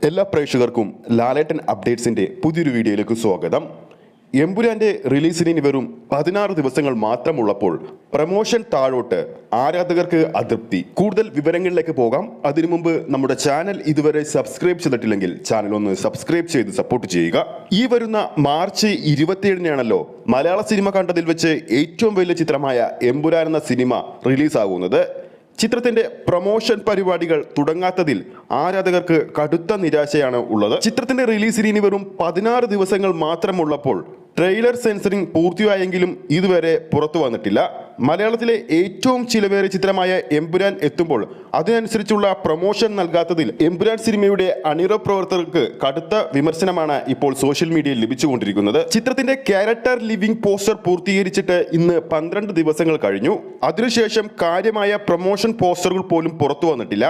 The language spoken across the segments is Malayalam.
എല്ലാ പ്രേക്ഷകർക്കും ലാലേട്ടൻ അപ്ഡേറ്റ്സിന്റെ പുതിയൊരു വീഡിയോയിലേക്ക് സ്വാഗതം. എമ്പുരാന്റെ റിലീസിന് ഇനി വെറും 16 ദിവസങ്ങൾ മാത്രമുള്ളപ്പോൾ പ്രമോഷൻ താഴോട്ട്, ആരാധകർക്ക് അതൃപ്തി. കൂടുതൽ വിവരങ്ങളിലേക്ക് പോകാം. അതിനു മുമ്പ് നമ്മുടെ ചാനൽ ഇതുവരെ സബ്സ്ക്രൈബ് ചെയ്തിട്ടില്ലെങ്കിൽ ചാനൽ ഒന്ന് സബ്സ്ക്രൈബ് ചെയ്ത് സപ്പോർട്ട് ചെയ്യുക. ഈ വരുന്ന മാർച്ച് 27-നാണല്ലോ മലയാള സിനിമ കണ്ടതിൽ വെച്ച് ഏറ്റവും വലിയ ചിത്രമായ എമ്പുരാൻ എന്ന സിനിമ റിലീസാകുന്നത്. ചിത്രത്തിന്റെ പ്രൊമോഷൻ പരിപാടികൾ തുടങ്ങാത്തതിൽ ആരാധകർക്ക് കടുത്ത നിരാശയാണ് ഉള്ളത്. ചിത്രത്തിന്റെ റിലീസിന് ഇനി വെറും 16 ദിവസങ്ങൾ മാത്രമുള്ളപ്പോൾ ട്രെയിലർ സെൻസറിംഗ് പൂർത്തിയായെങ്കിലും ഇതുവരെ പുറത്തു വന്നിട്ടില്ല. മലയാളത്തിലെ ഏറ്റവും ചിലവേറിയ ചിത്രമായ എമ്പുരാൻ എത്തുമ്പോൾ അതിനനുസരിച്ചുള്ള പ്രൊമോഷൻ നൽകാത്തതിൽ എമ്പുരാൻ സിനിമയുടെ അണിയറ പ്രവർത്തകർക്ക് കടുത്ത വിമർശനമാണ് ഇപ്പോൾ സോഷ്യൽ മീഡിയയിൽ ലഭിച്ചുകൊണ്ടിരിക്കുന്നത്. ചിത്രത്തിന്റെ ക്യാരക്ടർ ലിവിംഗ് പോസ്റ്റർ പൂർത്തീകരിച്ചിട്ട് ഇന്ന് 12 ദിവസങ്ങൾ കഴിഞ്ഞു. അതിനുശേഷം കാര്യമായ പ്രൊമോഷൻ പോസ്റ്ററുകൾ പോലും പുറത്തു വന്നിട്ടില്ല.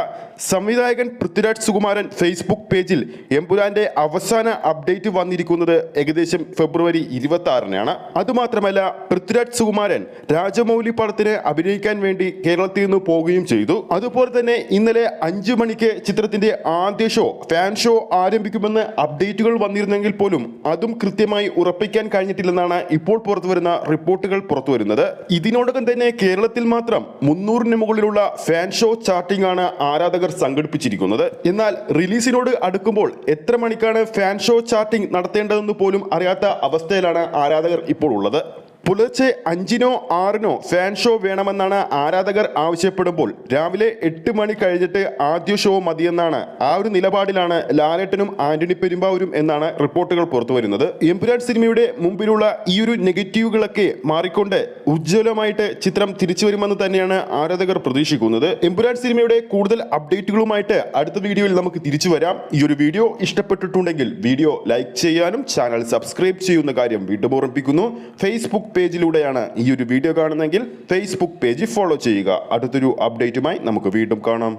സംവിധായകൻ പൃഥ്വിരാജ് സുകുമാരൻ ഫേസ്ബുക്ക് പേജിൽ എമ്പുരാന്റെ അവസാന അപ്ഡേറ്റ് വന്നിരിക്കുന്നത് ഏകദേശം ഫെബ്രുവരി 26-നാണ്. അതുമാത്രമല്ല, പൃഥ്വിരാജ് സുകുമാരൻ രാജമൗലി പടത്തിന് അഭിനയിക്കാൻ വേണ്ടി കേരളത്തിൽ നിന്ന് പോവുകയും ചെയ്തു. അതുപോലെ തന്നെ ഇന്നലെ 5 മണിക്ക് ചിത്രത്തിന്റെ ആദ്യ ഫാൻ ഷോ ആരംഭിക്കുമെന്ന് അപ്ഡേറ്റുകൾ വന്നിരുന്നെങ്കിൽ പോലും അതും കൃത്യമായി ഉറപ്പിക്കാൻ കഴിഞ്ഞിട്ടില്ലെന്നാണ് ഇപ്പോൾ പുറത്തുവരുന്ന റിപ്പോർട്ടുകൾ പുറത്തുവരുന്നത്. ഇതിനോടകം തന്നെ കേരളത്തിൽ മാത്രം 300-ന് മുകളിലുള്ള ഫാൻ ഷോ ചാർട്ടിംഗ് ആണ് ആരാധകർ സംഘടിപ്പിച്ചിരിക്കുന്നത്. എന്നാൽ റിലീസിനോട് അടുക്കുമ്പോൾ എത്ര മണിക്കാണ് ഫാൻ ഷോ ചാർട്ടിംഗ് നടത്തേണ്ടതെന്ന് പോലും അറിയാത്ത അവസ്ഥയിലാണ് ആരാധകർ ഇപ്പോൾ ഉള്ളത്. പുലർച്ചെ 5-നോ 6-നോ ഫാൻ ഷോ വേണമെന്നാണ് ആരാധകർ ആവശ്യപ്പെടുമ്പോൾ രാവിലെ 8 മണി കഴിഞ്ഞിട്ട് ആദ്യ ഷോ മതിയെന്നാണ് ആ ഒരു നിലപാടിലാണ് ലാലേട്ടനും ആന്റണി പെരുമ്പാവൂരും എന്നാണ് റിപ്പോർട്ടുകൾ പുറത്തു വരുന്നത്. എമ്പുരാൻ സിനിമയുടെ മുമ്പിലുള്ള ഈ ഒരു നെഗറ്റീവുകളൊക്കെ മാറിക്കൊണ്ട് ഉജ്ജ്വലമായിട്ട് ചിത്രം തിരിച്ചു വരുമെന്ന് തന്നെയാണ് ആരാധകർ പ്രതീക്ഷിക്കുന്നത്. എമ്പുരാൻ സിനിമയുടെ കൂടുതൽ അപ്ഡേറ്റുകളുമായിട്ട് അടുത്ത വീഡിയോയിൽ നമുക്ക് തിരിച്ചു വരാം. ഈ ഒരു വീഡിയോ ഇഷ്ടപ്പെട്ടിട്ടുണ്ടെങ്കിൽ വീഡിയോ ലൈക്ക് ചെയ്യാനും ചാനൽ സബ്സ്ക്രൈബ് ചെയ്യുന്ന കാര്യം വീണ്ടും ഓർമ്മിപ്പിക്കുന്നു. ഫേസ്ബുക്ക് പേജിലൂടെയാണ് ഈ ഒരു വീഡിയോ കാണുന്നതെങ്കിൽ ഫേസ്ബുക്ക് പേജ് ഫോളോ ചെയ്യുക. അടുത്തൊരു അപ്ഡേറ്റുമായി നമുക്ക് വീണ്ടും കാണാം.